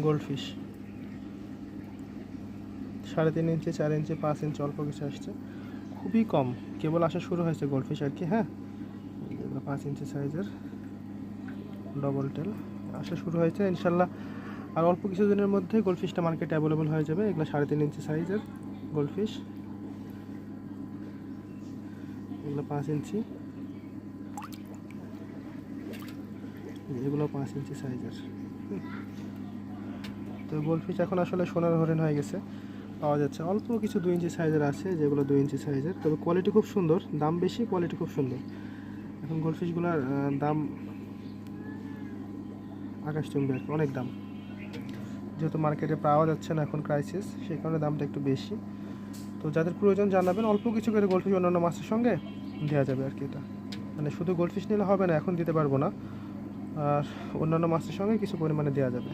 Goldfish 3.5 ইঞ্চি, 4 ইঞ্চি, 5 ইঞ্চি অল্প কিছু আসছে, খুবই কম, কেবল আসা শুরু হয়েছে গোল্ডফিশ আর কি। হ্যাঁ, এগুলো 5 ইঞ্চি সাইজের ডবল টেল আসা শুরু হয়েছে ইনশাল্লাহ। আর অল্প কিছু দিনের মধ্যে গোল্ডফিশটা মার্কেটে অ্যাভেলেবল হয়ে যাবে। এগুলো 3.5 ইঞ্চি সাইজের গোল্ডফিশ, এগুলো 5 ইঞ্চি, এগুলো 5 ইঞ্চি সাইজের। তো গোল্ডফিশ এখন আসলে সোনার হরিণ হয়ে গেছে, পাওয়া যাচ্ছে অল্প কিছু 2 ইঞ্চি সাইজের আছে, যেগুলো 2 ইঞ্চি সাইজের, তবে কোয়ালিটি খুব সুন্দর, দাম বেশি, কোয়ালিটি খুব সুন্দর। এখন গোল্ডফিশগুলোর দাম আকাশচুম্বী আর কি, অনেক দাম, যেহেতু মার্কেটে পাওয়া যাচ্ছে না এখন ক্রাইসিস, সেই কারণে দামটা একটু বেশি। তো যাদের প্রয়োজন জানাবেন, অল্প কিছু করে গোল্ডফিশ অন্যান্য মাছের সঙ্গে দেওয়া যাবে আর কি। এটা মানে শুধু গোল্ডফিশ নিলে হবে না, এখন দিতে পারবো না, আর অন্যান্য মাছের সঙ্গে কিছু পরিমাণে দেওয়া যাবে।